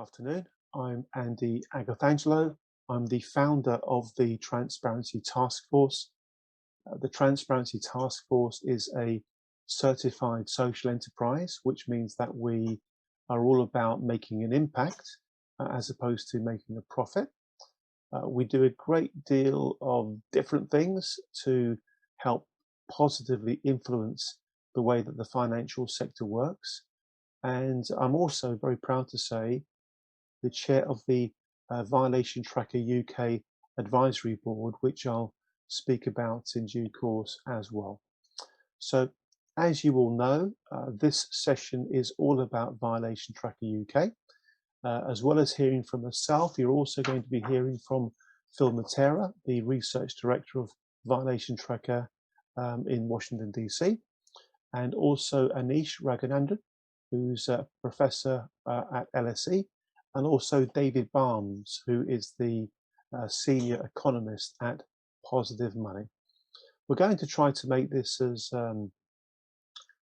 afternoon. I'm Andy Agathangelo. I'm the founder of the Transparency Task Force. The Transparency Task Force is a certified social enterprise, which means that we are all about making an impact as opposed to making a profit. We do a great deal of different things to help positively influence the way that the financial sector works. And I'm also very proud to say the chair of the Violation Tracker UK Advisory Board, which I'll speak about in due course as well. So, as you all know, this session is all about Violation Tracker UK. As well as hearing from myself, you're also going to be hearing from Phil Matera, the Research Director of Violation Tracker in Washington, DC, and also Anish Raghunandan, who's a professor at LSE, and also David Barnes, who is the senior economist at Positive Money. We're going to try to make this as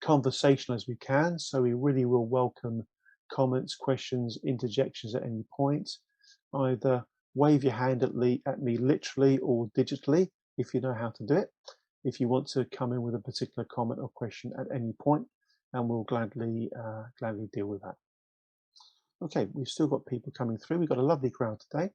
conversational as we can, so we really will welcome comments, questions, interjections at any point. Either wave your hand at me literally or digitally if you know how to do it, if you want to come in with a particular comment or question at any point, and we'll gladly deal with that. Okay, we've still got people coming through. We've got a lovely crowd today.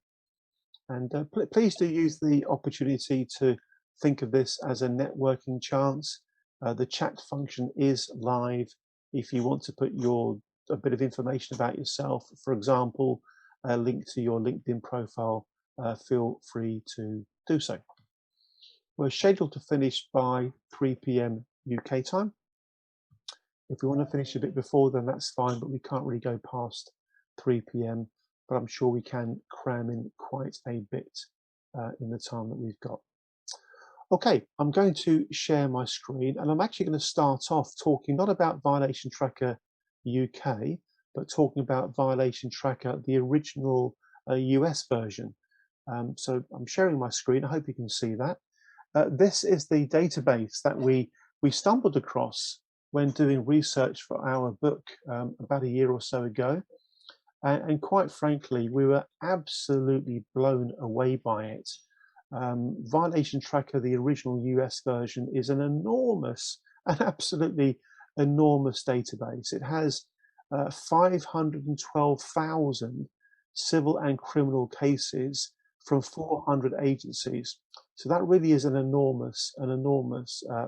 And please do use the opportunity to think of this as a networking chance. The chat function is live. If you want to put a bit of information about yourself, for example, a link to your LinkedIn profile, feel free to do so. We're scheduled to finish by 3 p.m. UK time. If we want to finish a bit before, then that's fine, but we can't really go past 3 p.m. But I'm sure we can cram in quite a bit in the time that we've got. Okay, I'm going to share my screen, and I'm actually going to start off talking not about Violation Tracker UK, but talking about Violation Tracker, the original US version. So I'm sharing my screen. I hope you can see that. This is the database that we stumbled across when doing research for our book about a year or so ago. And quite frankly, we were absolutely blown away by it. Violation Tracker, the original US version, is an absolutely enormous database. It has 512,000 civil and criminal cases from 400 agencies. So that really is an enormous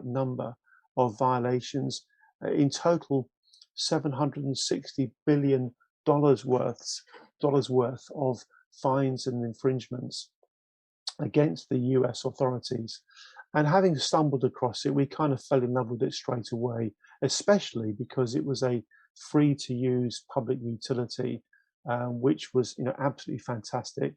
number of violations. In total, $760 billion worth of fines and infringements against the US authorities. And having stumbled across it, we kind of fell in love with it straight away, especially because it was a free to use public utility, which was absolutely fantastic.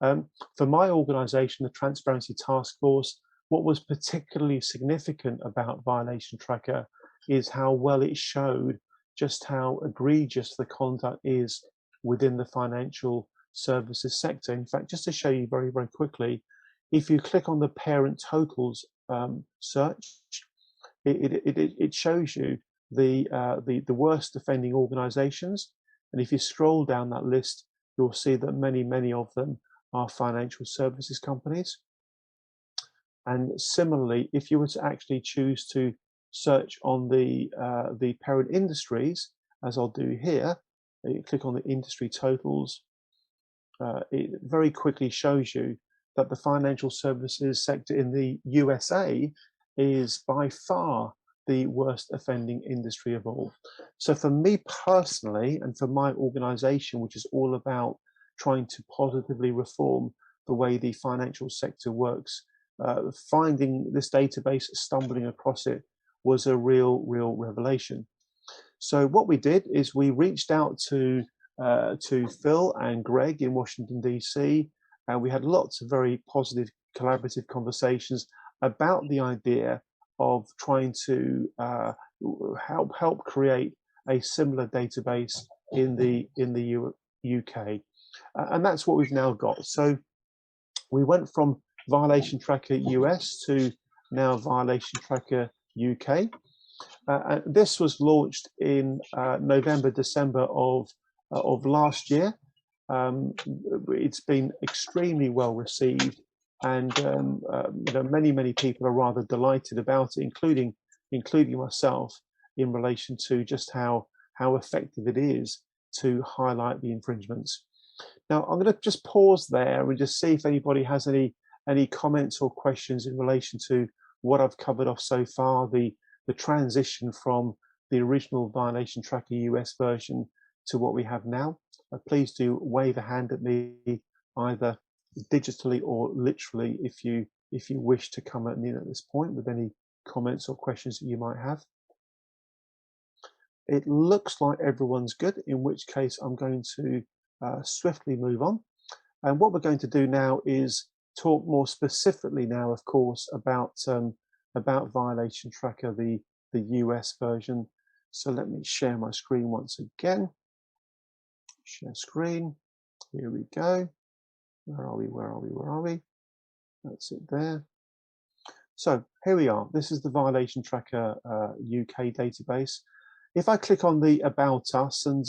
For my organization, the Transparency Task Force, what was particularly significant about Violation Tracker is how well it showed just how egregious the conduct is within the financial services sector. In fact, just to show you very, very quickly, if you click on the parent totals search, it shows you the worst offending organizations. And if you scroll down that list, you'll see that many of them are financial services companies. And similarly, if you were to actually choose to search on the parent industries, as I'll do here, you click on the industry totals, it very quickly shows you that the financial services sector in the USA is by far the worst offending industry of all. So for me personally, and for my organization, which is all about trying to positively reform the way the financial sector works, finding this database, stumbling across it, was a real revelation. So what we did is we reached out to Phil and Greg in Washington, DC, and we had lots of very positive collaborative conversations about the idea of trying to help create a similar database in the UK. And that's what we've now got. So we went from Violation Tracker US to now Violation Tracker UK. This was launched in November, December of last year. It's been extremely well received, and many people are rather delighted about it, including myself, in relation to just how effective it is to highlight the infringements. Now, I'm going to just pause there and just see if anybody has any comments or questions in relation to what I've covered off so far, the transition from the original Violation Tracker US version to what we have now. Please do wave a hand at me, either digitally or literally, if you wish to come at me at this point with any comments or questions that you might have. It looks like everyone's good, in which case I'm going to swiftly move on. And what we're going to do now is talk more specifically now, of course, about Violation Tracker, the US version. So let me share my screen once again. Share screen. Here we go. Where are we? That's it there. So here we are. This is the Violation Tracker UK database. If I click on the About Us, and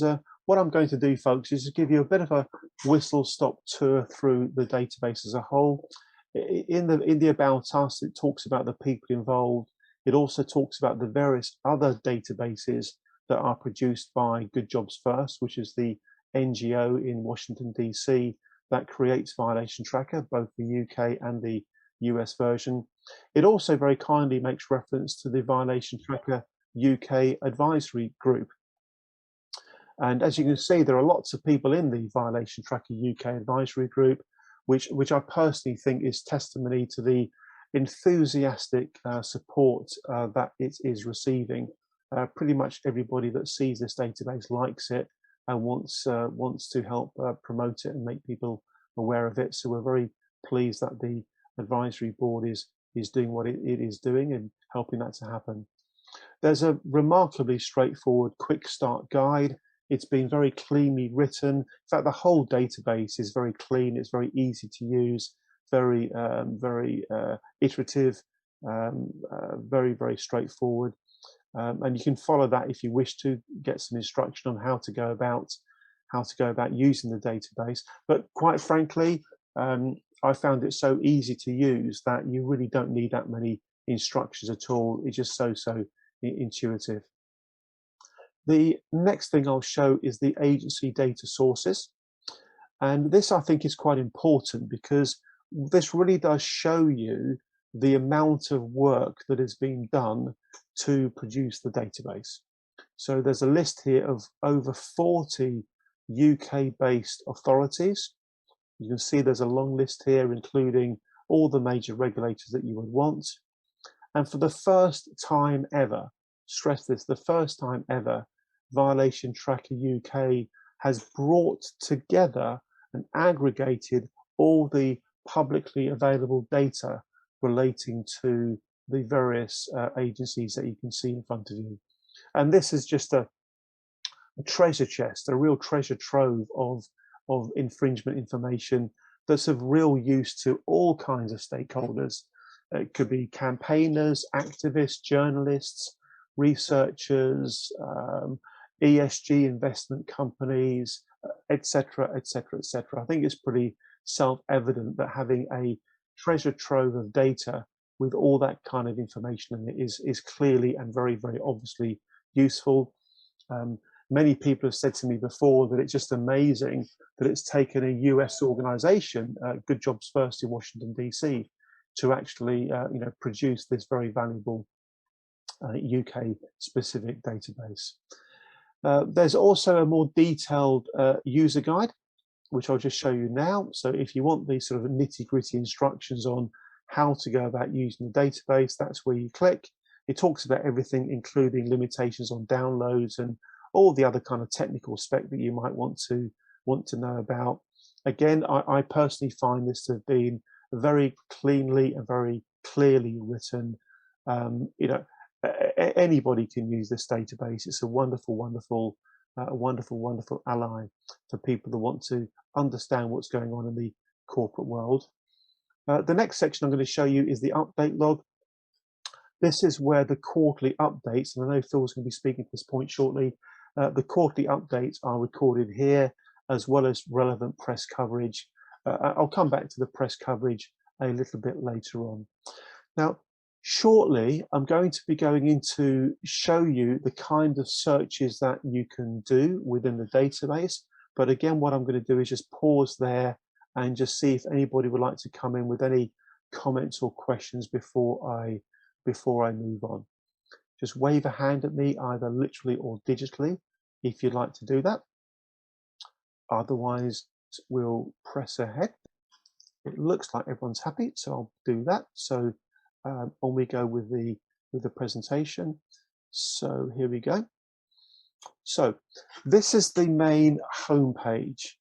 what I'm going to do, folks, is to give you a bit of a whistle-stop tour through the database as a whole. In the About Us, it talks about the people involved. It also talks about the various other databases that are produced by Good Jobs First, which is the NGO in Washington, DC, that creates Violation Tracker, both the UK and the US version. It also very kindly makes reference to the Violation Tracker UK advisory group. And as you can see, there are lots of people in the Violation Tracker UK advisory group, which I personally think is testimony to the enthusiastic support that it is receiving. Pretty much everybody that sees this database likes it and wants to help promote it and make people aware of it. So we're very pleased that the advisory board is doing what it is doing and helping that to happen. There's a remarkably straightforward quick start guide. It's been very cleanly written. In fact, the whole database is very clean. It's very easy to use, very iterative, very straightforward. And you can follow that if you wish to get some instruction on how to go about using the database. But quite frankly, I found it so easy to use that you really don't need that many instructions at all. It's just so intuitive. The next thing I'll show is the agency data sources. And this, I think, is quite important because this really does show you the amount of work that has been done to produce the database. So there's a list here of over 40 UK-based authorities. You can see there's a long list here, including all the major regulators that you would want. And for the first time ever, stress this, the first time ever, Violation Tracker UK has brought together and aggregated all the publicly available data relating to the various agencies that you can see in front of you. And this is just a treasure chest, a real treasure trove of infringement information that's of real use to all kinds of stakeholders. It could be campaigners, activists, journalists, researchers, ESG investment companies, etc., etc., etc. I think it's pretty self-evident that having a treasure trove of data with all that kind of information in it is clearly and very obviously useful. Many people have said to me before that it's just amazing that it's taken a US organization, Good Jobs First in Washington, DC, to actually produce this very valuable UK specific database. There's also a more detailed user guide, which I'll just show you now. So if you want these sort of nitty-gritty instructions on how to go about using the database, that's where you click. It talks about everything, including limitations on downloads and all the other kind of technical spec that you might want to know about. Again, I personally find this to have been very cleanly and very clearly written. Anybody can use this database. It's a wonderful ally for people that want to understand what's going on in the corporate world. The next section I'm going to show you is the update log. This is where the quarterly updates, and I know Phil's going to be speaking to this point shortly, the quarterly updates are recorded here, as well as relevant press coverage. I'll come back to the press coverage a little bit later on. Now, shortly, I'm going to be going into show you the kind of searches that you can do within the database. But again, what I'm going to do is just pause there and just see if anybody would like to come in with any comments or questions before I move on. Just wave a hand at me, either literally or digitally, if you'd like to do that. Otherwise, we'll press ahead. It looks like everyone's happy, so I'll do that. So on we go with the presentation. So here we go. So this is the main homepage.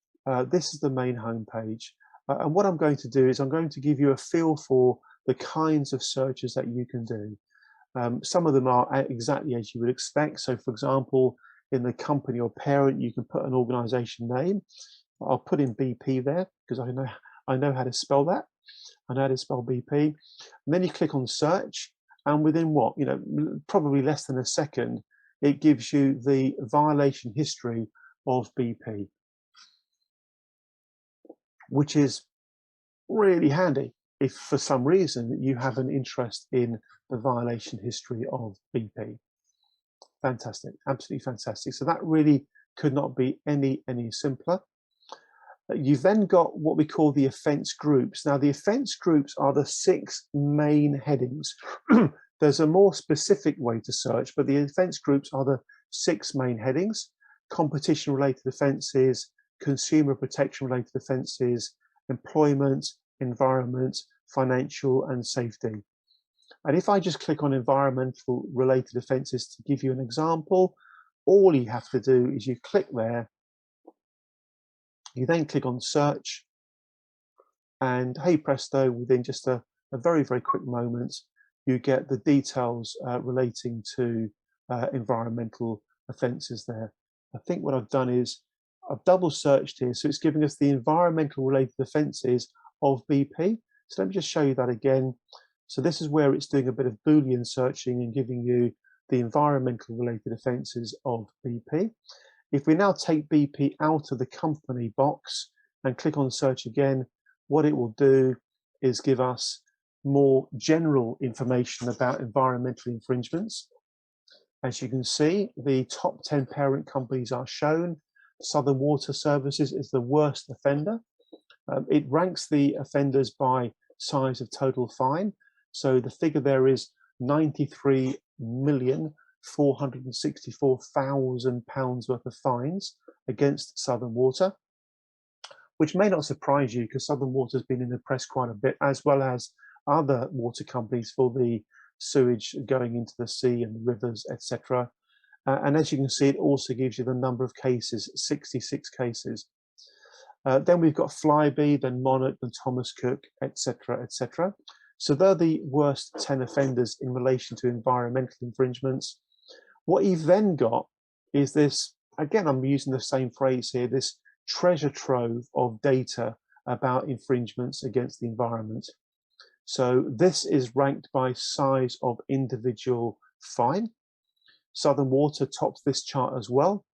This is the main homepage. And what I'm going to do is I'm going to give you a feel for the kinds of searches that you can do. Some of them are exactly as you would expect. So for example, in the company or parent, you can put an organization name. I'll put in BP there because I know how to spell that. I know how to spell BP. And then you click on search, and within what, probably less than a second, it gives you the violation history of BP, which is really handy if for some reason you have an interest in the violation history of BP. Fantastic, absolutely fantastic. So that really could not be any simpler. You've then got what we call the offence groups. Now, the offence groups are the 6 main headings. There's a more specific way to search, but the offence groups are the 6 main headings: competition-related offences, consumer protection-related offences, employment, environment, financial, and safety. And if I just click on environmental-related offences to give you an example, all you have to do is you click there. You then click on search, and hey presto, within just a very quick moment, you get the details relating to environmental offences there. I think what I've done is I've double searched here, so it's giving us the environmental related offences of BP. So let me just show you that again. So this is where it's doing a bit of Boolean searching and giving you the environmental related offences of BP. If we now take BP out of the company box and click on search again, what it will do is give us more general information about environmental infringements. As you can see, the top 10 parent companies are shown. Southern Water Services is the worst offender. It ranks the offenders by size of total fine. So the figure there is £93,464,000 worth of fines against Southern Water, which may not surprise you because Southern Water has been in the press quite a bit, as well as other water companies for the sewage going into the sea and the rivers, etc. And as you can see, it also gives you the number of cases, 66 cases. Then we've got Flybe, then Monarch, then Thomas Cook, etc., etc. So they're the worst 10 offenders in relation to environmental infringements. What you've then got is this, again, I'm using the same phrase here, this treasure trove of data about infringements against the environment. So this is ranked by size of individual fine. Southern Water tops this chart as well.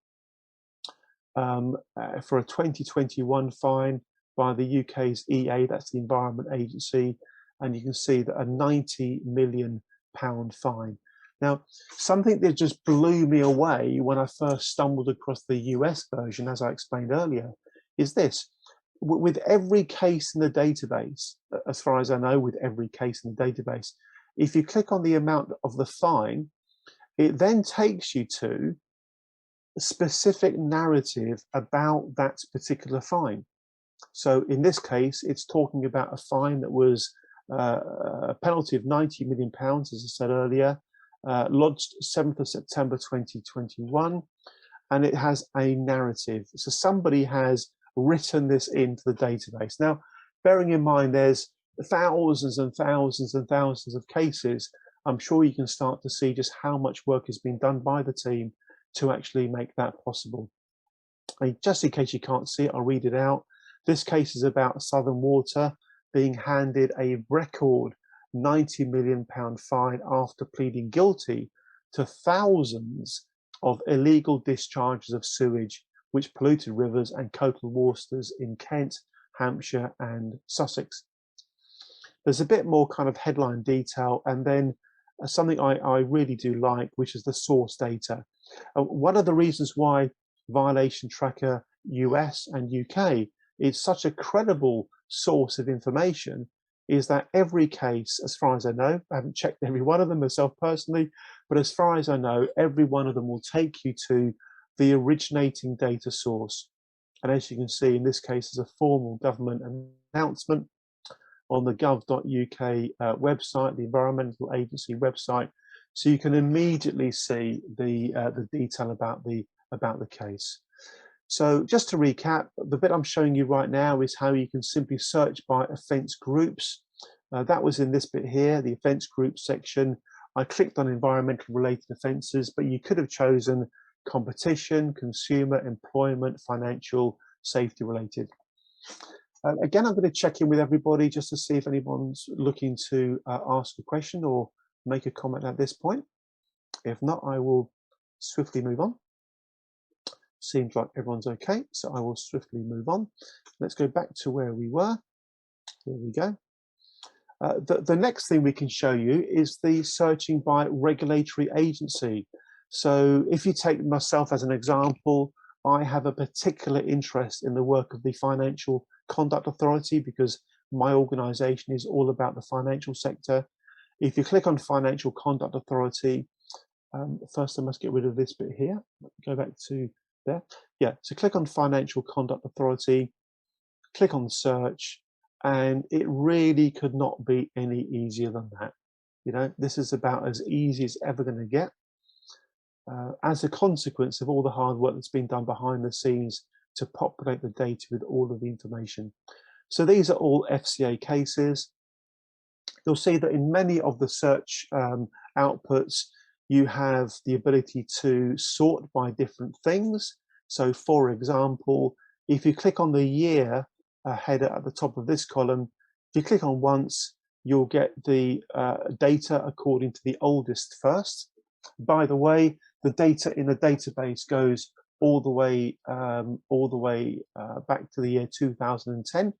For a 2021 fine by the UK's EA, that's the Environment Agency, and you can see that a £90 million fine. Now, something that just blew me away when I first stumbled across the US version, as I explained earlier, is this. With every case in the database, as far as I know, with every case in the database, if you click on the amount of the fine, it then takes you to a specific narrative about that particular fine. So in this case, it's talking about a fine that was a penalty of £90 million, as I said earlier, lodged 7th of September 2021, and it has a narrative. So somebody has written this into the database. Now, bearing in mind there's thousands and thousands and thousands of cases, I'm sure you can start to see just how much work has been done by the team to actually make that possible. And just in case you can't see it, I'll read it out. This case is about Southern Water being handed a record £90 million fine after pleading guilty to thousands of illegal discharges of sewage which polluted rivers and coastal waters in Kent, Hampshire and Sussex. There's a bit more kind of headline detail, and then something I really do like, which is the source data. One of the reasons why Violation Tracker US and UK is such a credible source of information is that every case, as far as I know, I haven't checked every one of them myself personally, but as far as I know, every one of them will take you to the originating data source. And as you can see, in this case, there's a formal government announcement on the gov.uk website, the Environmental Agency website, so you can immediately see the detail about the case. So just to recap, the bit I'm showing you right now is how you can simply search by offence groups. That was in this bit here, the offence group section. I clicked on environmental related offences, but you could have chosen competition, consumer, employment, financial, safety related. Again, I'm going to check in with everybody just to see if anyone's looking to ask a question or make a comment at this point. If not, I will swiftly move on. Seems like everyone's okay, so I will swiftly move on. Let's go back to where we were. Here we go. The next thing we can show you is the searching by regulatory agency. So if you take myself as an example, I have a particular interest in the work of the Financial Conduct Authority because my organisation is all about the financial sector. If you click on Financial Conduct Authority, first I must get rid of this bit here. Go back to there. Yeah, so click on Financial Conduct Authority, click on search, and it really could not be any easier than that. You know, this is about as easy as ever going to get. As a consequence of all the hard work that's been done behind the scenes to populate the data with all of the information. So these are all FCA cases. You'll see that in many of the search outputs, you have the ability to sort by different things. So for example, if you click on the year header at the top of this column, if you click on once, you'll get the data according to the oldest first. By the way, the data in the database goes all the way back to the year 2010.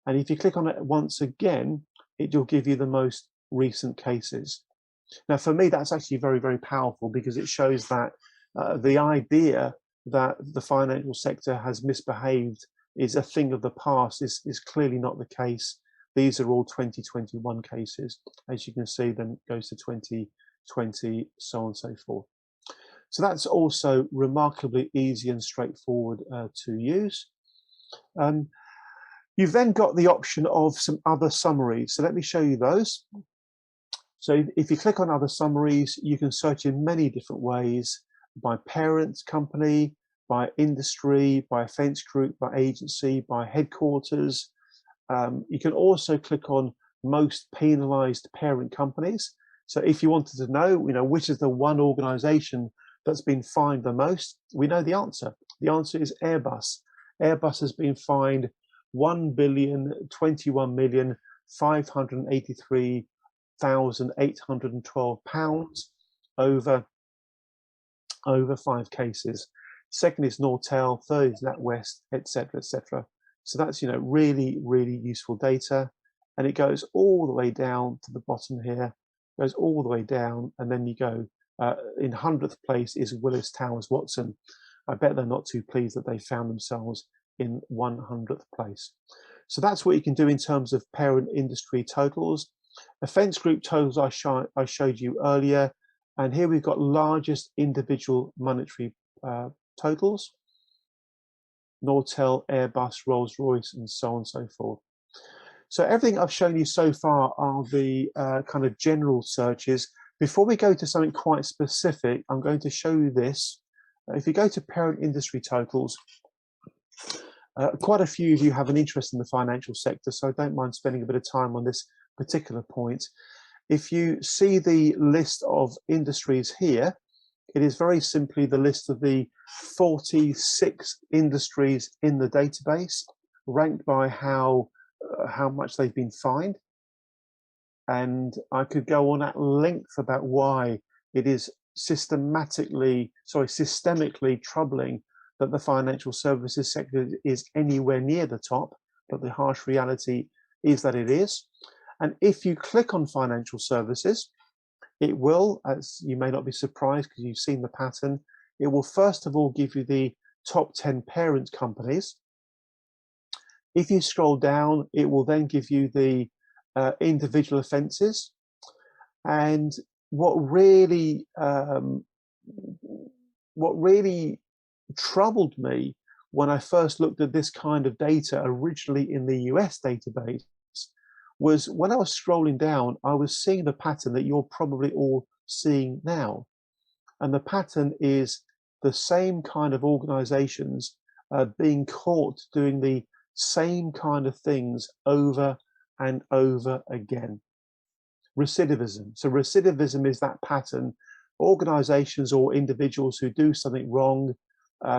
And if you click on it once again, it will give you the most recent cases. Now, for me, that's actually very, very powerful because it shows that the idea that the financial sector has misbehaved is a thing of the past is clearly not the case. These are all 2021 cases. As you can see, then it goes to 2020, so on and so forth. So that's also remarkably easy and straightforward to use. You've then got the option of some other summaries. So let me show you those. So if you click on other summaries, you can search in many different ways, by parent company, by industry, by offence group, by agency, by headquarters. You can also click on most penalised parent companies. So if you wanted to know, which is the one organisation that's been fined the most, we know the answer. The answer is Airbus. Airbus has been fined £1,021,583,812 over 5 cases. Second is Nortel, third is NatWest, etc., etc. So that's really, really useful data, and it goes all the way down to the bottom here, goes all the way down, and then you go in 100th place is Willis Towers Watson. I bet they're not too pleased that they found themselves in 100th place. So that's what you can do in terms of parent industry totals. Offence group totals I showed you earlier, and here we've got largest individual monetary totals: Nortel, Airbus, Rolls-Royce, and so on and so forth. So everything I've shown you so far are the kind of general searches. Before we go to something quite specific, I'm going to show you this. If you go to parent industry totals, quite a few of you have an interest in the financial sector, so I don't mind spending a bit of time on this particular point. If you see the list of industries here, it is very simply the list of the 46 industries in the database, ranked by how much they've been fined. And I could go on at length about why it is systemically troubling that the financial services sector is anywhere near the top, but the harsh reality is that it is. And if you click on financial services, it will, as you may not be surprised because you've seen the pattern, it will first of all give you the top 10 parent companies. If you scroll down, it will then give you the individual offences. And what really troubled me when I first looked at this kind of data originally in the US database was when I was scrolling down, I was seeing the pattern that you're probably all seeing now. And the pattern is the same kind of organizations being caught doing the same kind of things over and over again. Recidivism. So recidivism is that pattern. Organizations or individuals who do something wrong,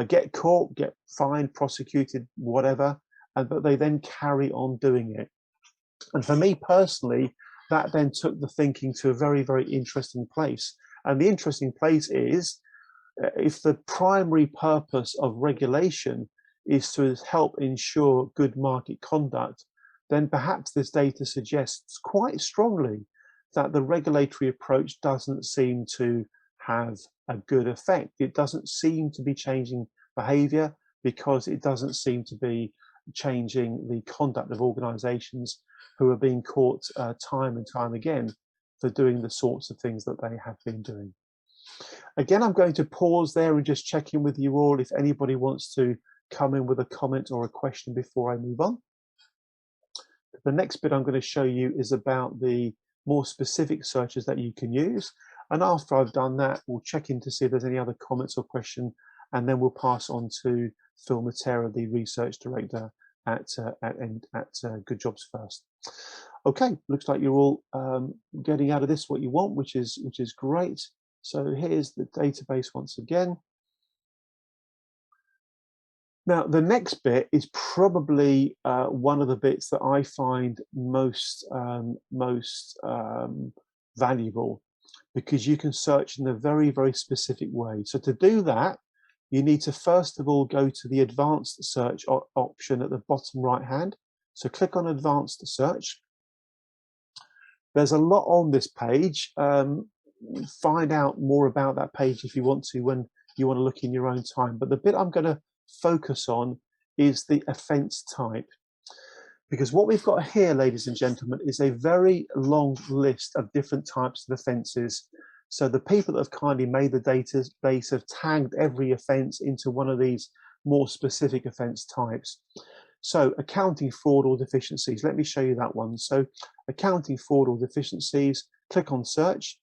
get caught, get fined, prosecuted, whatever, but they then carry on doing it. And for me personally, that then took the thinking to a very, very interesting place. And the interesting place is, if the primary purpose of regulation is to help ensure good market conduct, then perhaps this data suggests quite strongly that the regulatory approach doesn't seem to have a good effect. It doesn't seem to be changing behavior because it doesn't seem to be changing the conduct of organizations who are being caught time and time again for doing the sorts of things that they have been doing. Again, I'm going to pause there and just check in with you all if anybody wants to come in with a comment or a question before I move on. The next bit I'm going to show you is about the more specific searches that you can use. And after I've done that, we'll check in to see if there's any other comments or question, and then we'll pass on to Phil Matera, the research director at Good Jobs First. Okay, looks like you're all getting out of this what you want, which is great. So here's the database once again. Now, the next bit is probably one of the bits that I find most valuable, because you can search in a very, very specific way. So to do that, you need to first of all go to the advanced search option at the bottom right hand. So click on advanced search. There's a lot on this page. Find out more about that page if you want to when you want to look in your own time. But the bit I'm going to focus on is the offence type. Because what we've got here, ladies and gentlemen, is a very long list of different types of offences. So the people that have kindly made the database have tagged every offence into one of these more specific offence types. So accounting fraud or deficiencies, let me show you that one. So accounting fraud or deficiencies, click on search,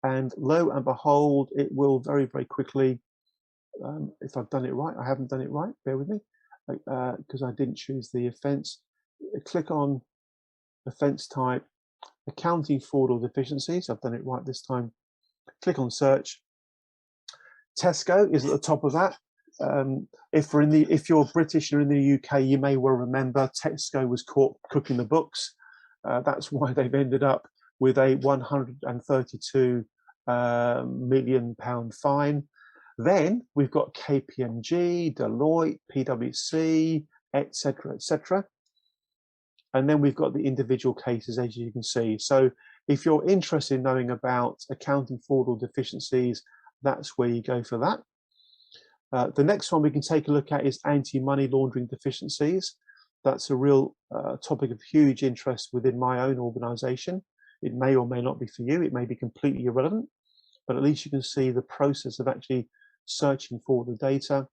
and lo and behold, it will very, very quickly, if I've done it right, I haven't done it right, bear with me, because I didn't choose the offence. Click on offence type, accounting fraud or deficiencies, I've done it right this time. Click on search. Tesco is at the top of that. If you're British and in the UK, you may well remember Tesco was caught cooking the books. That's why they've ended up with a £132 million fine. Then we've got KPMG, Deloitte, PwC, etc., etc. And then we've got the individual cases, as you can see. So if you're interested in knowing about accounting fraud or deficiencies, that's where you go for that. The next one we can take a look at is anti-money laundering deficiencies. That's a real topic of huge interest within my own organisation. It may or may not be for you. It may be completely irrelevant, but at least you can see the process of actually searching for the data.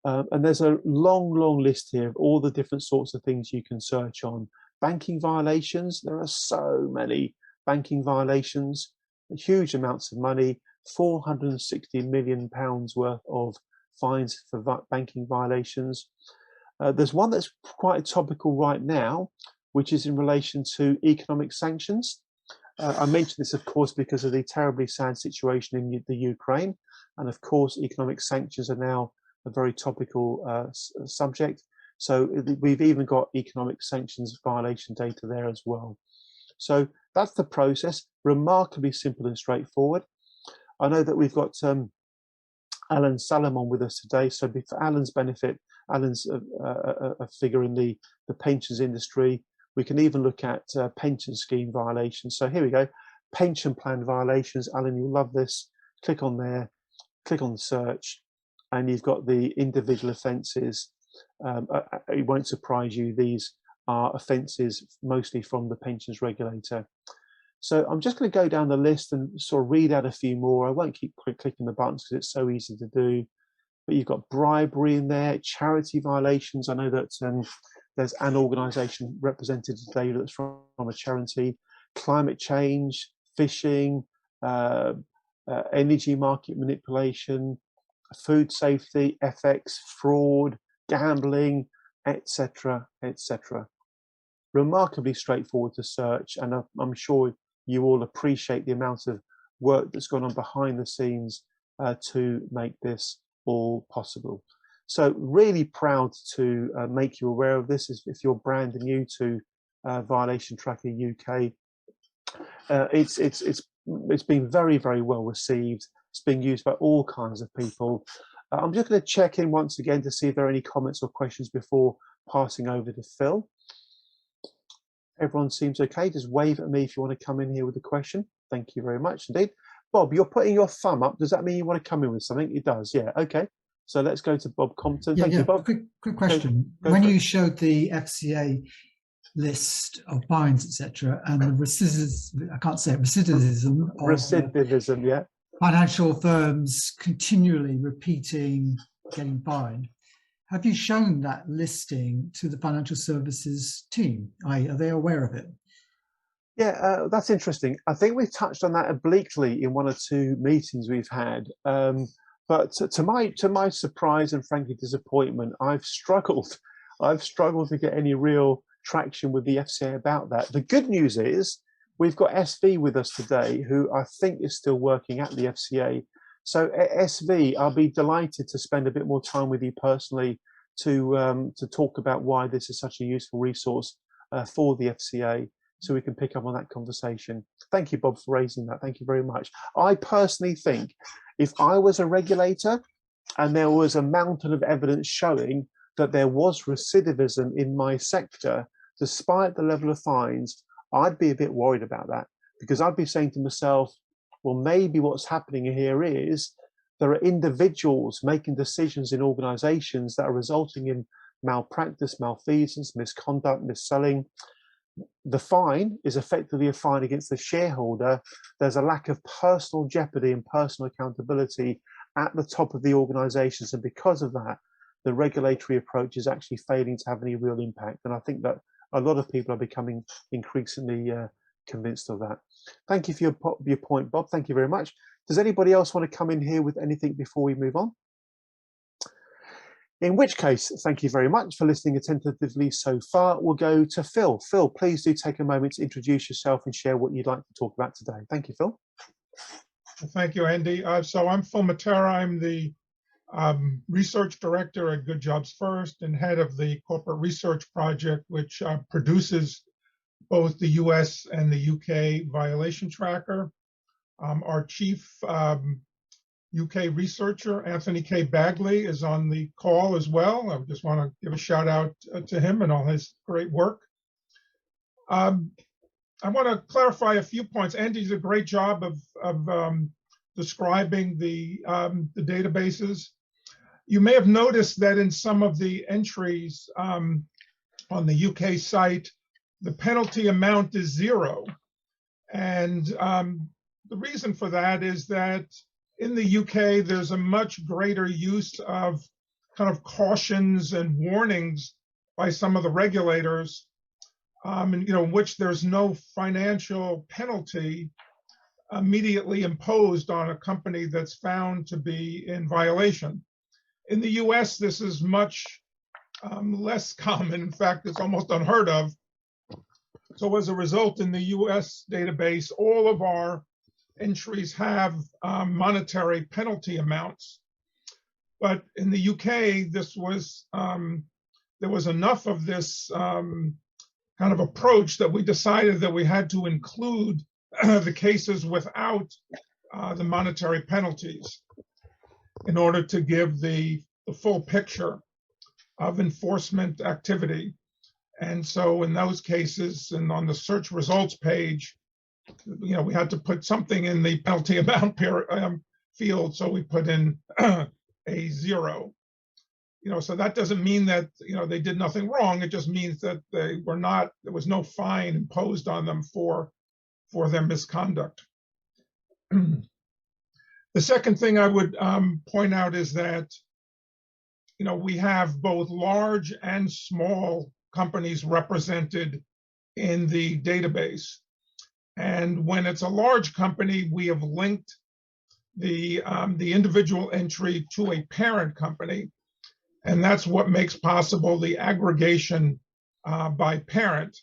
And there's a long, long list here of all the different sorts of things you can search on. Banking violations, there are so many banking violations, huge amounts of money, £460 million worth of fines for banking violations. There's one that's quite topical right now, which is in relation to economic sanctions. I mention this, of course, because of the terribly sad situation in the Ukraine. And of course, economic sanctions are now a very topical subject. So we've even got economic sanctions violation data there as well. So that's the process, remarkably simple and straightforward. I know that we've got Alan Salomon with us today. So for Alan's benefit, Alan's a figure in the pensions industry. We can even look at pension scheme violations. So here we go, pension plan violations. Alan, you'll love this. Click on there, click on the search, and you've got the individual offences. It won't surprise you, these are offences mostly from the pensions regulator. So I'm just going to go down the list and sort of read out a few more. I won't keep clicking the buttons because it's so easy to do. But you've got bribery in there, charity violations. I know that there's an organisation represented today that's from a charity. Climate change, fishing, energy market manipulation, food safety, FX, fraud, gambling, etc., etc. Remarkably straightforward to search, and I'm sure you all appreciate the amount of work that's gone on behind the scenes to make this all possible. So really proud to make you aware of this if you're brand new to Violation Tracker UK. It's been very, very well received. It's being used by all kinds of people. I'm just going to check in once again to see if there are any comments or questions before passing over to Phil. Everyone seems okay. Just wave at me if you want to come in here with a question. Thank you very much indeed. Bob, you're putting your thumb up. Does that mean you want to come in with something? It does, yeah. Okay. So let's go to Bob Compton. Thank you, Bob. Quick question. When you showed the FCA list of fines, etc., and the recidivism, I can't say it, recidivism, yeah. Financial firms continually repeating getting fined. Have you shown that listing to the financial services team? Are they aware of it? Yeah, that's interesting. I think we've touched on that obliquely in one or two meetings we've had. But to my surprise and frankly disappointment, I've struggled to get any real traction with the FCA about that. The good news is we've got SV with us today, who I think is still working at the FCA. So SV, I'll be delighted to spend a bit more time with you personally to talk about why this is such a useful resource for the FCA, so we can pick up on that conversation. Thank you, Bob, for raising that. Thank you very much. I personally think if I was a regulator and there was a mountain of evidence showing that there was recidivism in my sector, despite the level of fines, I'd be a bit worried about that, because I'd be saying to myself, well, maybe what's happening here is there are individuals making decisions in organizations that are resulting in malpractice, malfeasance, misconduct, mis-selling. The fine is effectively a fine against the shareholder. There's a lack of personal jeopardy and personal accountability at the top of the organizations, and because of that, the regulatory approach is actually failing to have any real impact. And I think that a lot of people are becoming increasingly convinced of that. Thank you for your point, Bob. Thank you very much. Does anybody else want to come in here with anything before we move on? In which case, thank you very much for listening attentively so far. We'll go to Phil. Phil, please do take a moment to introduce yourself and share what you'd like to talk about today. Thank you, Phil. Thank you, Andy. So I'm Phil Matera. I'm the research director at Good Jobs First and head of the corporate research project, which produces both the US and the UK violation tracker. Our chief UK researcher, Anthony K. Bagley, is on the call as well. I just want to give a shout out to him and all his great work. I want to clarify a few points. Andy did a great job of describing the databases. You may have noticed that in some of the entries on the UK site, the penalty amount is 0. And the reason for that is that in the UK, there's a much greater use of kind of cautions and warnings by some of the regulators, in which there's no financial penalty immediately imposed on a company that's found to be in violation. In the US, this is much less common. In fact, it's almost unheard of. So as a result, in the US database, all of our entries have monetary penalty amounts. But in the UK, this was there was enough of this kind of approach that we decided that we had to include the cases without the monetary penalties. in order to give the full picture of enforcement activity. And so in those cases, and on the search results page, we had to put something in the penalty amount field, so we put in a 0. So that doesn't mean that they did nothing wrong. It just means that there was no fine imposed on them for their misconduct. The second thing I would point out is that we have both large and small companies represented in the database. And when it's a large company, we have linked the individual entry to a parent company. And that's what makes possible the aggregation by parent.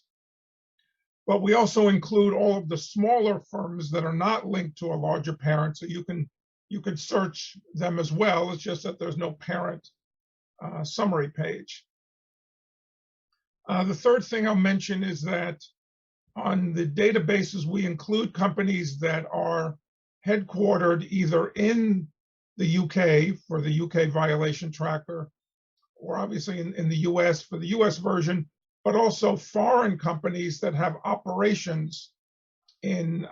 But we also include all of the smaller firms that are not linked to a larger parent, so you can search them as well. It's just that there's no parent summary page. The third thing I'll mention is that on the databases, we include companies that are headquartered either in the UK for the UK violation tracker, or obviously in the US for the US version, but also foreign companies that have operations in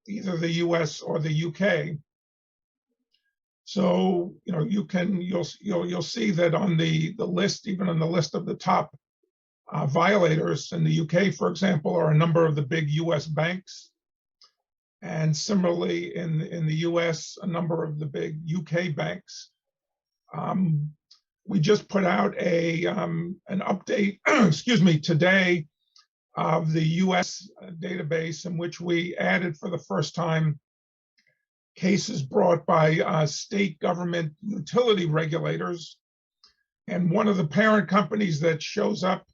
either the US or the UK. So you'll see that on the list, even on the list of the top violators in the UK, for example, are a number of the big US banks. And similarly in the US, a number of the big UK banks. We just put out an update, excuse me, today of the US database, in which we added for the first time cases brought by state government utility regulators. And one of the parent companies that shows up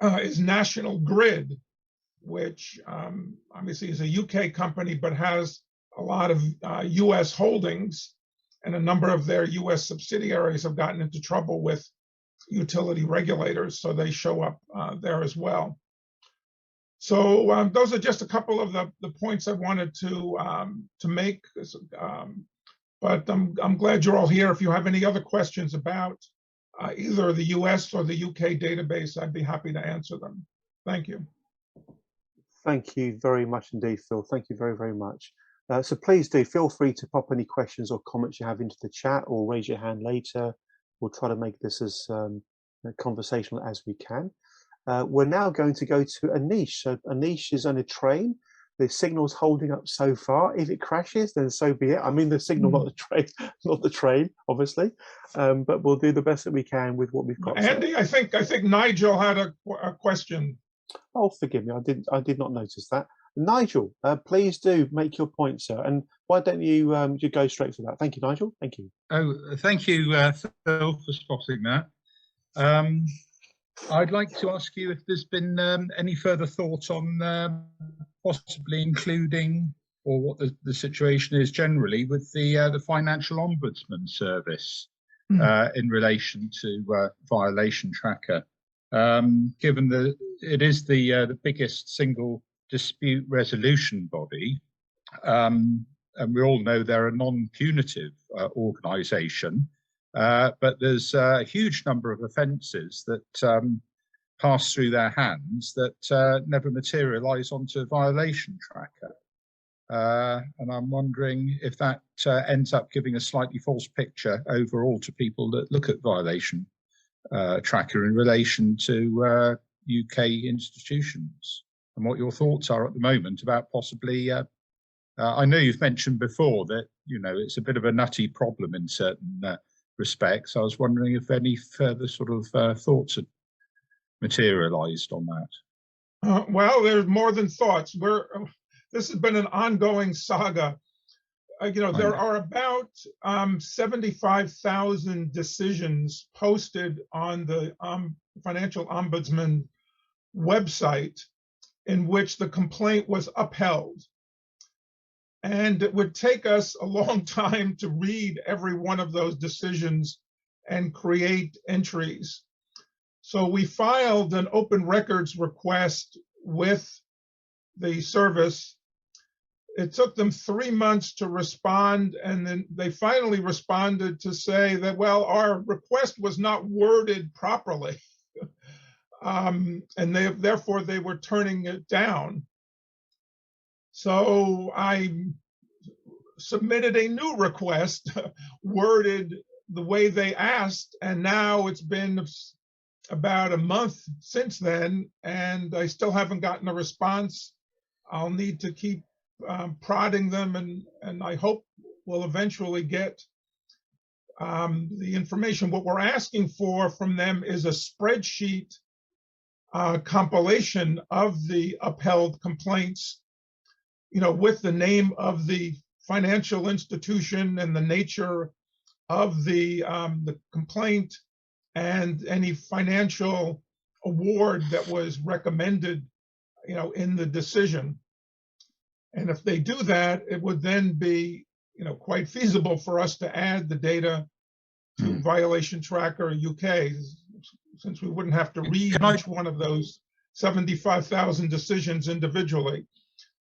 is National Grid, which obviously is a UK company, but has a lot of US holdings, and a number of their US subsidiaries have gotten into trouble with utility regulators, so they show up there as well. So those are just a couple of the points I wanted to make. But I'm glad you're all here. If you have any other questions about either the US or the UK database, I'd be happy to answer them. Thank you. Thank you very much indeed, Phil. Thank you very, very much. So please do feel free to pop any questions or comments you have into the chat, or raise your hand later. We'll try to make this as conversational as we can. We're now going to go to Anish. So Anish is on a train. The signal's holding up so far. If it crashes, then so be it. I mean the signal, not the train, not the train, obviously. But we'll do the best that we can with what we've got. Andy, I think Nigel had a question. Oh, forgive me. I did not notice that. Nigel, please do make your point, sir. And why don't you go straight to that? Thank you, Nigel. Thank you. Oh, thank you, Phil, for spotting that. I'd like to ask you if there's been any further thoughts on possibly including, or what the situation is generally with the Financial Ombudsman Service in relation to violation tracker. Given that it is the biggest single dispute resolution body, and we all know they're a non-punitive organisation, but there's a huge number of offences that pass through their hands that never materialise onto violation tracker. And I'm wondering if that ends up giving a slightly false picture overall to people that look at violation tracker in relation to UK institutions, and what your thoughts are at the moment about possibly, I know you've mentioned before that, it's a bit of a nutty problem in certain respects. I was wondering if any further sort of thoughts had materialized on that. Well, there's more than thoughts. This has been an ongoing saga. There are about 75,000 decisions posted on the Financial Ombudsman website in which the complaint was upheld. And it would take us a long time to read every one of those decisions and create entries. So we filed an open records request with the service it took them 3 months to respond, and then they finally responded to say that, well, our request was not worded properly. And therefore they were turning it down. So I submitted a new request worded the way they asked, and now it's been about a month since then, and I still haven't gotten a response. I'll need to keep prodding them, and I hope we'll eventually get the information. What we're asking for from them is a spreadsheet compilation of the upheld complaints, with the name of the financial institution and the nature of the complaint and any financial award that was recommended, in the decision. And if they do that, it would then be, quite feasible for us to add the data to Violation Tracker UK, since we wouldn't have to read each one of those 75,000 decisions individually.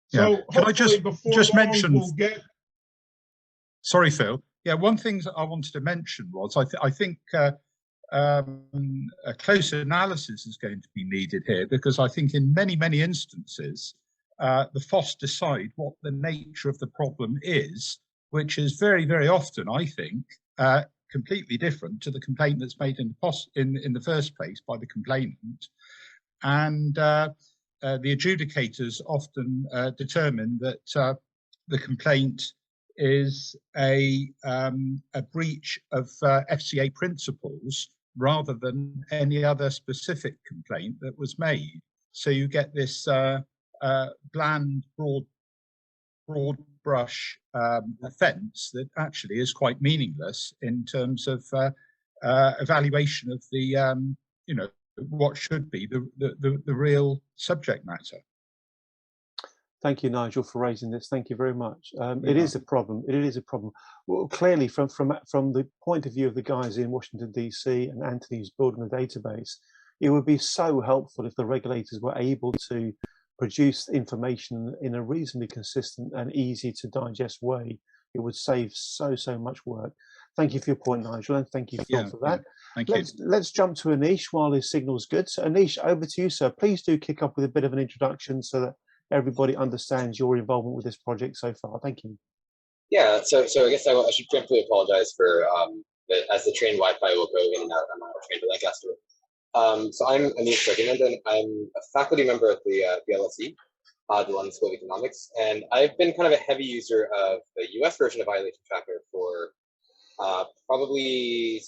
So yeah. Can I just mention? We'll get. Sorry, Phil. Yeah, one thing that I wanted to mention was I think a closer analysis is going to be needed here, because I think in many instances the FOSS decide what the nature of the problem is, which is very often, I think, completely different to the complaint that's made in the FOSS in the first place by the complainant, and the adjudicators often determine that the complaint is a breach of FCA principles rather than any other specific complaint that was made. So you get this bland, broad brush offence that actually is quite meaningless in terms of evaluation of the what should be the real subject matter. Thank you, Nigel, for raising this. Thank you very much. It is a problem. It is a problem. Well, clearly, from the point of view of the guys in Washington, DC, and Anthony's building the database, it would be so helpful if the regulators were able to produce information in a reasonably consistent and easy to digest way. It would save so much work. Thank you for your point, Nigel, and thank you, Phil, for that. Thank you. Let's jump to Anish while his signal's good. So, Anish, over to you, sir. Please do kick up with a bit of an introduction so that everybody understands your involvement with this project so far. Thank you. Yeah, so I guess I should preemptively apologize for as the train Wi-Fi will go in and out. I'm on a train to Lancaster. So I'm Anish Raghunandan. I'm a faculty member at the LSE, the London School of Economics, and I've been kind of a heavy user of the US version of Violation Tracker for probably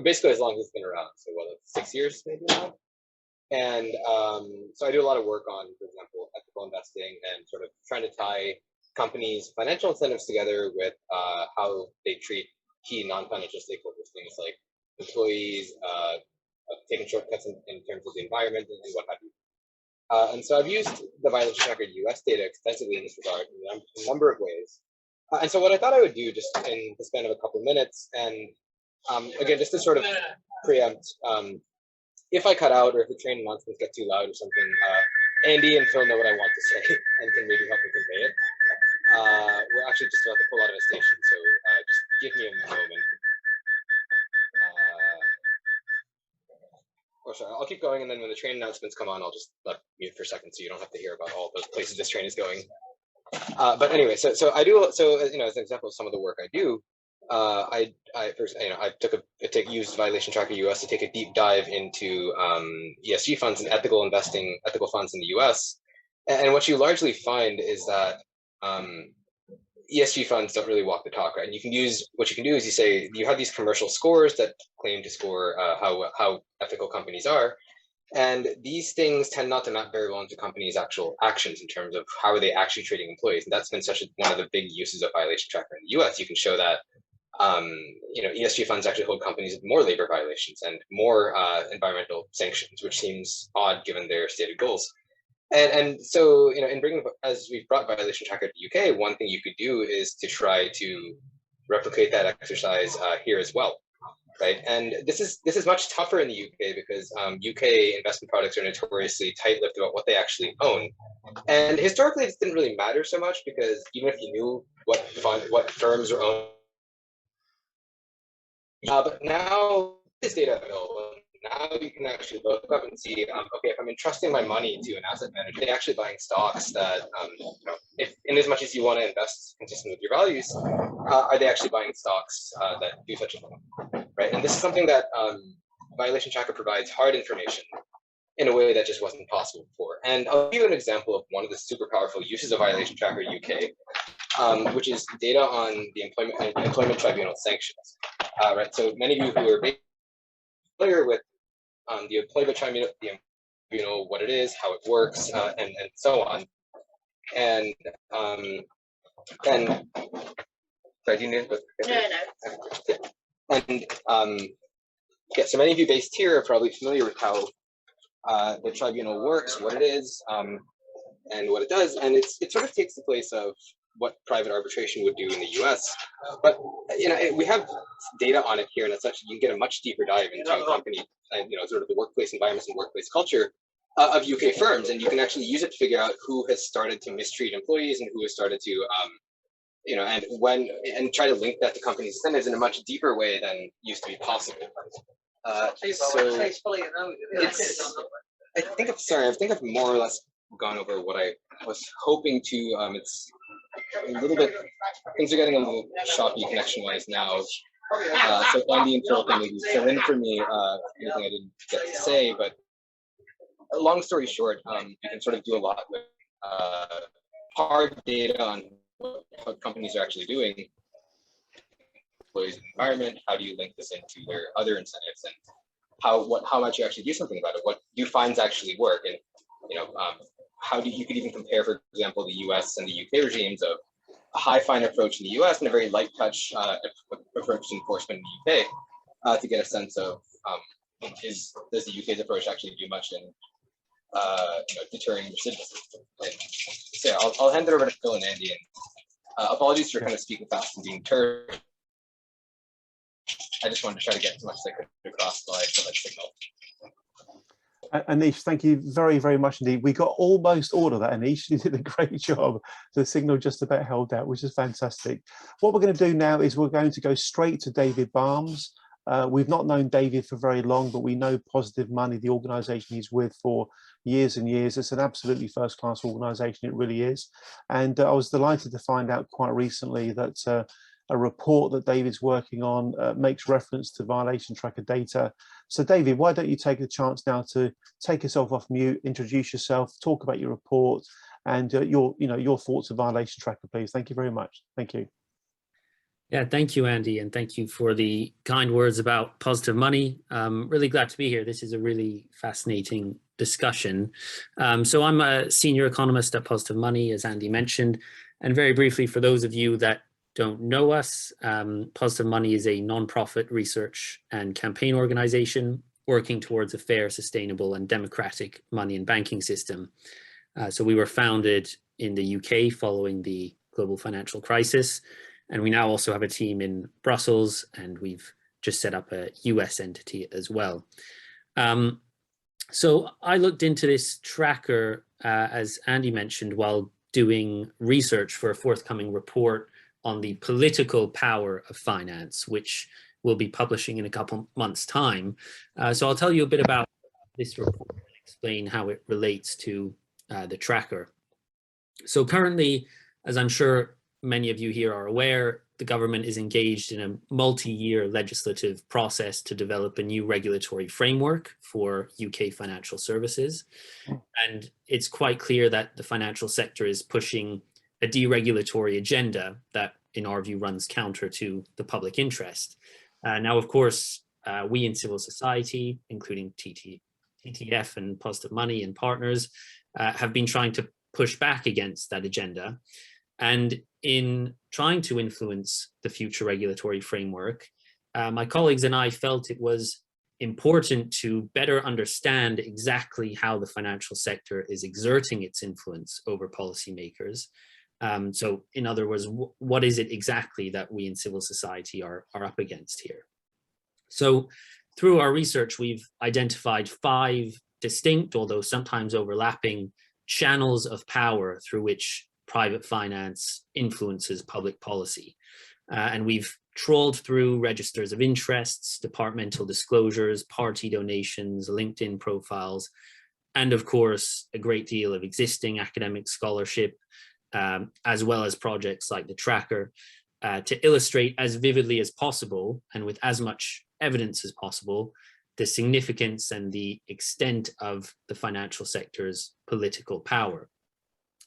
basically as long as it's been around. So 6 years maybe now. And so I do a lot of work on, for example, ethical investing and sort of trying to tie companies' financial incentives together with how they treat key non-financial stakeholders, things like employees, taking shortcuts in terms of the environment and what have you. And so I've used the Violation Tracker US data extensively in this regard in a number of ways. And so what I thought I would do just in the span of a couple of minutes, and again, just to sort of preempt, if I cut out or if the train announcements get too loud or something, Andy and Phil know what I want to say and can maybe help me convey it. We're actually just about to pull out of a station, so just give me a moment. Sorry, I'll keep going, and then when the train announcements come on, I'll just mute for a second so you don't have to hear about all those places this train is going. But anyway, so I do, as an example of some of the work I do, I used Violation Tracker US to take a deep dive into ESG funds and ethical funds in the US. And what you largely find is that ESG funds don't really walk the talk, right? And what you can do is you say you have these commercial scores that claim to score how ethical companies are. And these things tend not to map very well into companies' actual actions in terms of how are they actually treating employees. And that's been one of the big uses of Violation Tracker in the US. You can show that ESG funds actually hold companies with more labor violations and more environmental sanctions, which seems odd given their stated goals. And so, as we've brought Violation Tracker to the UK, one thing you could do is to try to replicate that exercise here as well. right? And this is much tougher in the UK because UK investment products are notoriously tight-lipped about what they actually own. And historically, this didn't really matter so much because even if you knew what firms were owned, but now this data available. Now you can actually look up and see, okay, if I'm entrusting my money to an asset manager, they're actually buying stocks that, if in as much as you want to invest consistent with your values, are they actually buying stocks that do such a thing, right? And this is something that Violation Tracker provides hard information in a way that just wasn't possible before. And I'll give you an example of one of the super powerful uses of Violation Tracker UK, which is data on the employment tribunal sanctions. Right. So many of you who are familiar with the employment tribunal, what it is, how it works, and so on. And sorry, do you need it? No. And yeah, so many of you based here are probably familiar with how the tribunal works, what it is, and what it does, and it sort of takes the place of what private arbitration would do in the US. But we have data on it here, and as such, you can get a much deeper dive into a company and sort of the workplace environments and workplace culture of UK firms, and you can actually use it to figure out who has started to mistreat employees and who has started to and try to link that to companies' incentives in a much deeper way than used to be possible. So I think I've more or less gone over what I was hoping to. It's a little bit, things are getting a little choppy connection-wise now. So Andy and Phil can maybe fill in for me anything I didn't get to say, but long story short, you can sort of do a lot with hard data on what companies are actually doing, employees' environment, how do you link this into their other incentives, and how much you actually do something about it, what do fines actually work, and how do you could even compare, for example, the US and the UK regimes of a high fine approach in the US and a very light touch approach to enforcement in the UK to get a sense of does the UK's approach actually do much in deterring recidivism. So yeah, I'll hand it over to Phil and Andy, and apologies for kind of speaking fast and being turned. I just wanted to try to get as much as I could across by that signal. Anish, thank you very, very much indeed. We got almost all of that, Anish. You did a great job. The signal just about held out, which is fantastic. What we're going to do now is we're going to go straight to David Barnes. We've not known David for very long, but we know Positive Money, the organisation he's with for years and years. It's an absolutely first-class organisation, it really is. And I was delighted to find out quite recently that a report that David's working on makes reference to Violation Tracker data. So David, why don't you take the chance now to take yourself off mute, introduce yourself, talk about your report and your thoughts of Violation Tracker, please. Thank you very much. Thank you. Yeah, thank you, Andy, and thank you for the kind words about Positive Money. Really glad to be here. This is a really fascinating discussion. So I'm a senior economist at Positive Money, as Andy mentioned, and very briefly, for those of you that don't know us, Positive Money is a non-profit research and campaign organization working towards a fair, sustainable and democratic money and banking system. So we were founded in the UK following the global financial crisis. And we now also have a team in Brussels, and we've just set up a US entity as well. So I looked into this tracker, as Andy mentioned, while doing research for a forthcoming report on the political power of finance, which we'll be publishing in a couple months' time. So I'll tell you a bit about this report and explain how it relates to the tracker. So currently, as I'm sure many of you here are aware, the government is engaged in a multi-year legislative process to develop a new regulatory framework for UK financial services. And it's quite clear that the financial sector is pushing a deregulatory agenda that, in our view, runs counter to the public interest. Now, of course, we in civil society, including TTF and Positive Money and partners, have been trying to push back against that agenda. And in trying to influence the future regulatory framework, my colleagues and I felt it was important to better understand exactly how the financial sector is exerting its influence over policymakers. So in other words, what is it exactly that we in civil society are up against here? So through our research, we've identified 5 distinct, although sometimes overlapping, channels of power through which private finance influences public policy. And we've trawled through registers of interests, departmental disclosures, party donations, LinkedIn profiles, and of course, a great deal of existing academic scholarship, as well as projects like the Tracker, to illustrate as vividly as possible and with as much evidence as possible the significance and the extent of the financial sector's political power.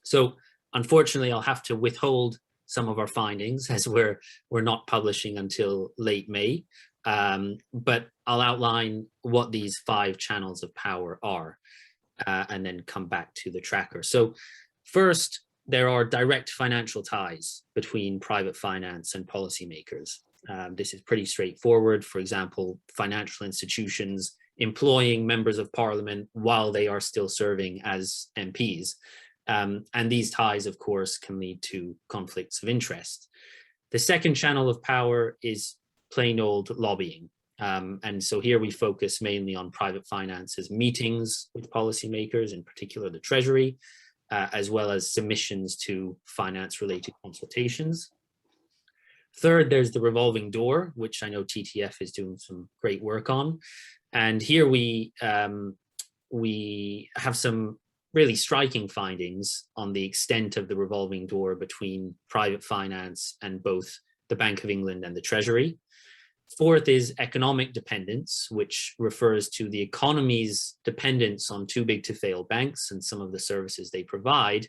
So unfortunately, I'll have to withhold some of our findings as we're not publishing until late May, but I'll outline what these 5 channels of power are, and then come back to the Tracker. So first, there are direct financial ties between private finance and policymakers. This is pretty straightforward. For example, financial institutions employing members of parliament while they are still serving as MPs. And these ties, of course, can lead to conflicts of interest. The second channel of power is plain old lobbying. And so here we focus mainly on private finance's meetings with policymakers, in particular the Treasury, as well as submissions to finance-related consultations. Third, there's the revolving door, which I know TTF is doing some great work on. And here we have some really striking findings on the extent of the revolving door between private finance and both the Bank of England and the Treasury. Fourth is economic dependence, which refers to the economy's dependence on too big to fail banks and some of the services they provide,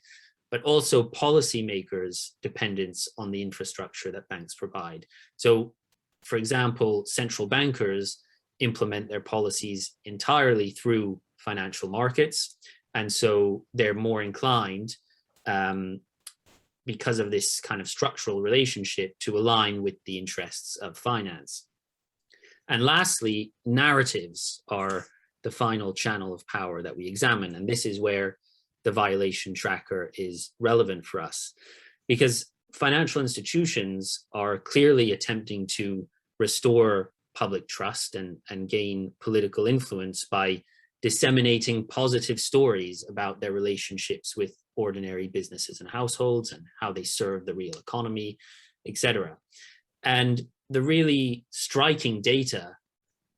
but also policymakers' dependence on the infrastructure that banks provide. So, for example, central bankers implement their policies entirely through financial markets, and so they're more inclined, because of this kind of structural relationship, to align with the interests of finance. And lastly, narratives are the final channel of power that we examine. And this is where the violation tracker is relevant for us, because financial institutions are clearly attempting to restore public trust and gain political influence by disseminating positive stories about their relationships with ordinary businesses and households and how they serve the real economy, etc. And the really striking data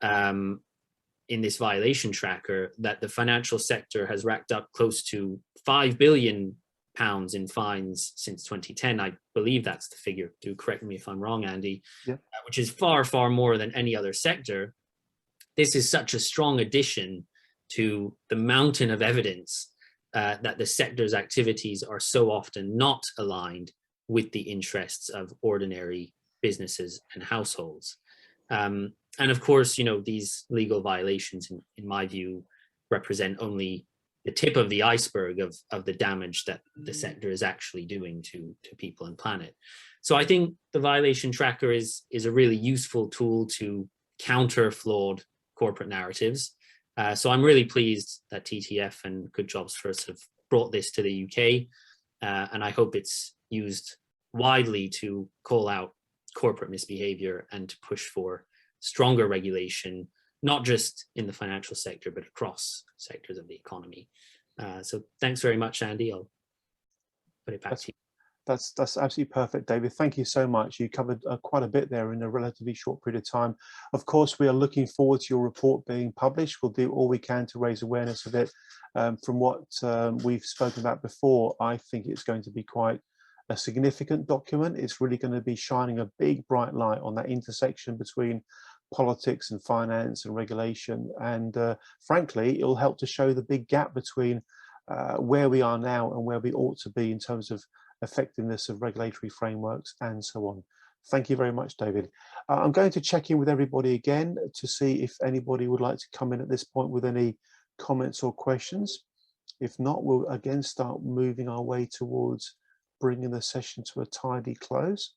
in this violation tracker, that the financial sector has racked up close to £5 billion in fines since 2010. I believe that's the figure. Do correct me if I'm wrong, Andy. Yeah. Which is far, far more than any other sector. This is such a strong addition to the mountain of evidence that the sector's activities are so often not aligned with the interests of ordinary businesses and households. And of course, you know, these legal violations, in my view, represent only the tip of the iceberg of the damage that the sector is actually doing to people and planet. So I think the violation tracker is a really useful tool to counter flawed corporate narratives. So I'm really pleased that TTF and Good Jobs First have brought this to the UK, and I hope it's used widely to call out corporate misbehavior and to push for stronger regulation, not just in the financial sector, but across sectors of the economy. So thanks very much, Andy. I'll put it back to you. That's absolutely perfect, David. Thank you so much. You covered quite a bit there in a relatively short period of time. Of course, we are looking forward to your report being published. We'll do all we can to raise awareness of it. From what we've spoken about before, I think it's going to be quite a significant document. It's really going to be shining a big bright light on that intersection between politics and finance and regulation. And frankly, it'll help to show the big gap between where we are now and where we ought to be in terms of effectiveness of regulatory frameworks and so on. Thank you very much, David. I'm going to check in with everybody again to see if anybody would like to come in at this point with any comments or questions. If not, we'll again start moving our way towards bringing the session to a tidy close.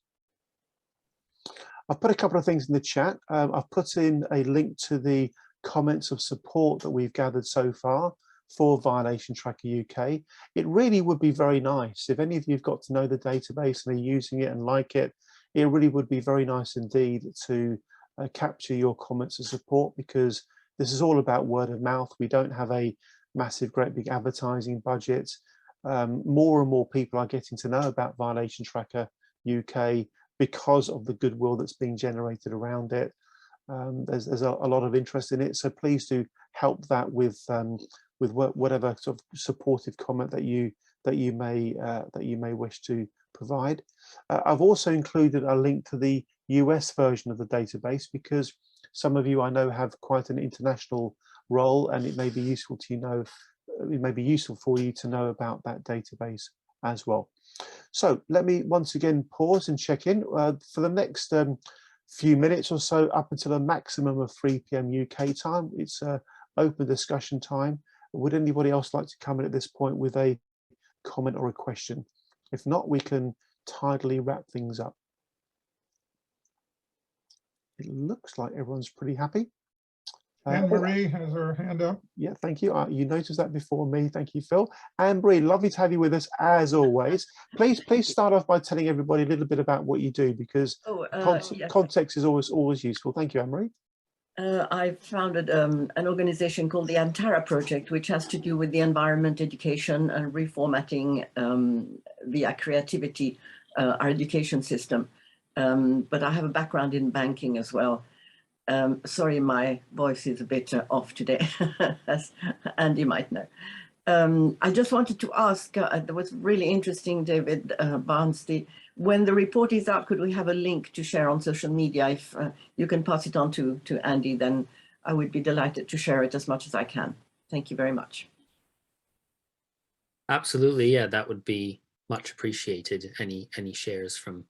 I've put a couple of things in the chat. I've put in a link to the comments of support that we've gathered so far for Violation Tracker UK. It really would be very nice if any of you have got to know the database and are using it and like it. It really would be very nice indeed to capture your comments and support, because this is all about word of mouth. We don't have a massive, great big advertising budget. More and more people are getting to know about Violation Tracker UK because of the goodwill that's being generated around it. There's a lot of interest in it, so please do help that with whatever sort of supportive comment that you may wish to provide. I've also included a link to the US version of the database, because some of you I know have quite an international role, and it may be useful to know. It may be useful for you to know about that database as well. So let me once again pause and check in for the next few minutes or so, up until a maximum of 3 p.m. UK time. It's open discussion time. Would anybody else like to come in at this point with a comment or a question? If not, we can tidily wrap things up. It looks like everyone's pretty happy. Anne-Marie has her hand up. Yeah, thank you. You noticed that before me. Thank you, Phil. Anne-Marie, lovely to have you with us as always. Please start off by telling everybody a little bit about what you do, because Yes. context is always useful. Thank you, Anne-Marie. I founded an organization called the Antara Project, which has to do with the environment, education, and reformatting via creativity, our education system. But I have a background in banking as well. Sorry, my voice is a bit off today, as Andy might know. I just wanted to ask, that was really interesting, David Barnes, when the report is out, could we have a link to share on social media? If you can pass it on to Andy, then I would be delighted to share it as much as I can. Thank you very much. Absolutely, yeah, that would be much appreciated. Any shares from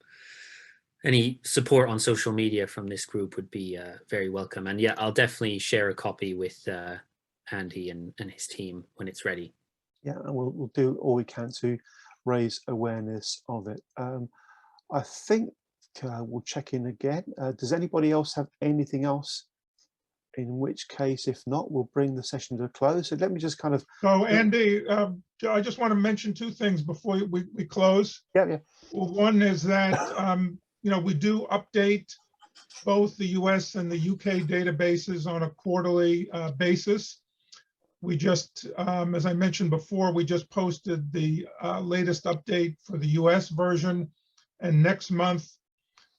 any support on social media from this group would be very welcome. And yeah, I'll definitely share a copy with Andy and his team when it's ready. Yeah, and we'll do all we can to raise awareness of it. I think we'll check in again. Does anybody else have anything else? In which case, if not, we'll bring the session to a close. So let me just kind of... So Andy, I just want to mention two things before we close. Yeah. Well, one is that, we do update both the US and the UK databases on a quarterly basis. We just, as I mentioned before, we just posted the latest update for the US version. And next month,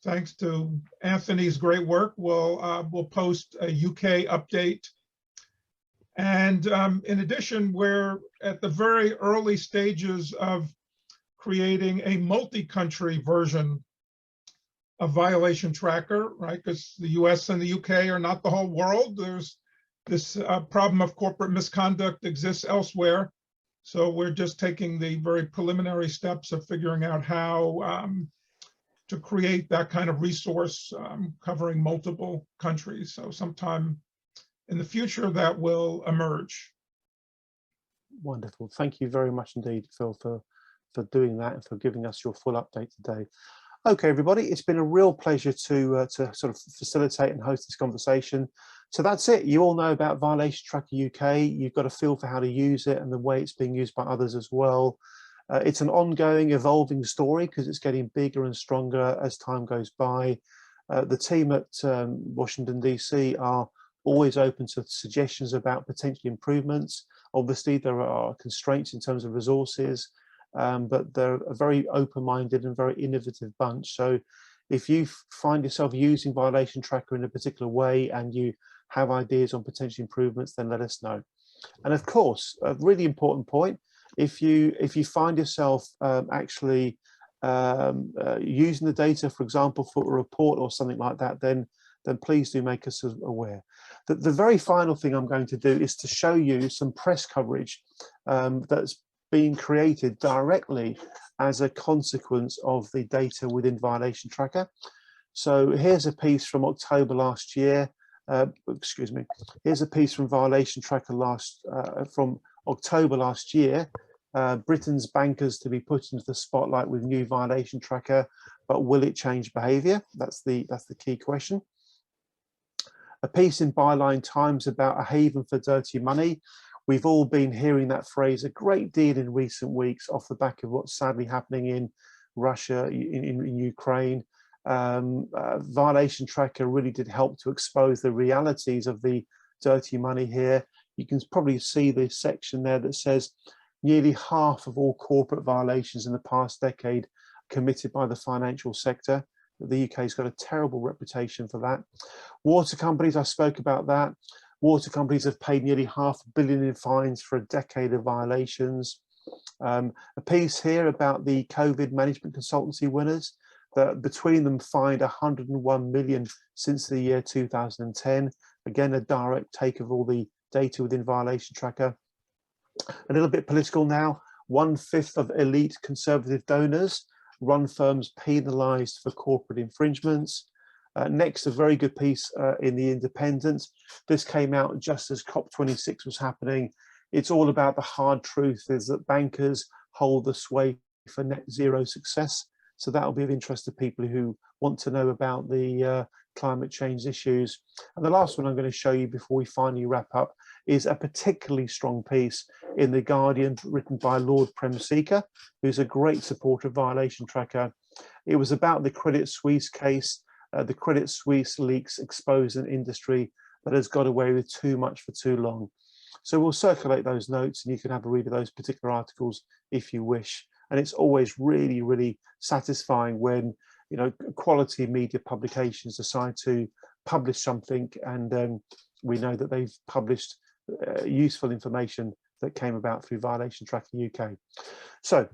thanks to Anthony's great work, we'll post a UK update. And in addition, we're at the very early stages of creating a multi-country version of Violation Tracker, right? Because the US and the UK are not the whole world. There's this problem of corporate misconduct exists elsewhere. So we're just taking the very preliminary steps of figuring out how to create that kind of resource covering multiple countries. So sometime in the future that will emerge. Wonderful. Thank you very much indeed, Phil, for doing that and for giving us your full update today. Okay, everybody, it's been a real pleasure to sort of facilitate and host this conversation. So that's it. You all know about Violation Tracker UK. You've got a feel for how to use it and the way it's being used by others as well. It's an ongoing, evolving story because it's getting bigger and stronger as time goes by. The team at Washington, DC are always open to suggestions about potential improvements. Obviously, there are constraints in terms of resources, but they're a very open-minded and very innovative bunch. So if you find yourself using Violation Tracker in a particular way and you have ideas on potential improvements, then let us know. And of course, a really important point, if you find yourself actually using the data, for example, for a report or something like that, then please do make us aware. The very final thing I'm going to do is to show you some press coverage that's being created directly as a consequence of the data within Violation Tracker. So here's a piece from October last year. Excuse me. Here's a piece from Violation Tracker from October last year. Britain's bankers to be put into the spotlight with new Violation Tracker, but will it change behaviour? That's the key question. A piece in Byline Times about a haven for dirty money. We've all been hearing that phrase a great deal in recent weeks off the back of what's sadly happening in Russia, in Ukraine. Violation Tracker really did help to expose the realities of the dirty money here. You can probably see this section there that says nearly half of all corporate violations in the past decade committed by the financial sector. The UK's got a terrible reputation for that. Water companies, I spoke about that. Water companies have paid nearly £500 million in fines for a decade of violations. A piece here about the COVID management consultancy winners, that between them fined 101 million since the year 2010. Again, a direct take of all the data within Violation Tracker. A little bit political now. 1/5 of elite conservative donors run firms penalised for corporate infringements. Next, a very good piece in The Independent. This came out just as COP26 was happening. It's all about the hard truth is that bankers hold the sway for net zero success. So that'll be of interest to people who want to know about the climate change issues. And the last one I'm going to show you before we finally wrap up is a particularly strong piece in The Guardian written by Lord Prem-Seeker, who's a great supporter of Violation Tracker. It was about the Credit Suisse case. The Credit Suisse leaks expose an industry that has got away with too much for too long. So we'll circulate those notes and you can have a read of those particular articles if you wish. And it's always really, really satisfying when, you know, quality media publications decide to publish something and we know that they've published useful information that came about through Violation Tracker UK. So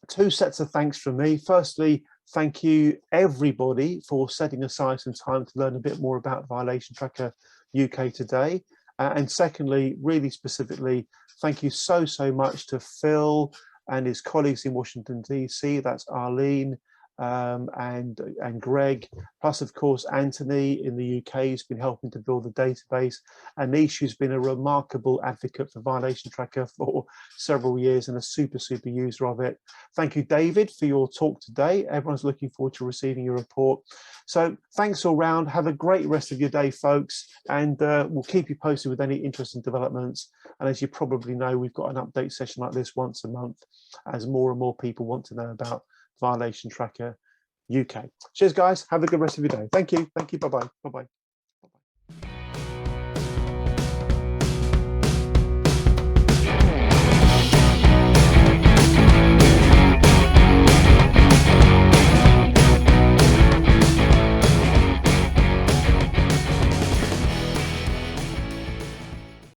2 sets of thanks from me. Firstly, thank you everybody for setting aside some time to learn a bit more about Violation Tracker UK today. And secondly, really specifically, thank you so much to Phil and his colleagues in Washington, DC. That's Arlene and Greg, plus of course Anthony in the UK has been helping to build the database. Anish, who's been a remarkable advocate for Violation Tracker for several years and a super user of it. Thank you, David, for your talk today. Everyone's looking forward to receiving your report. So thanks all round. Have a great rest of your day, folks, and we'll keep you posted with any interesting developments. And as you probably know, we've got an update session like this once a month as more and more people want to know about Violation Tracker UK. Cheers, guys. Have a good rest of your day. Thank you. Thank you. Bye-bye. Bye-bye.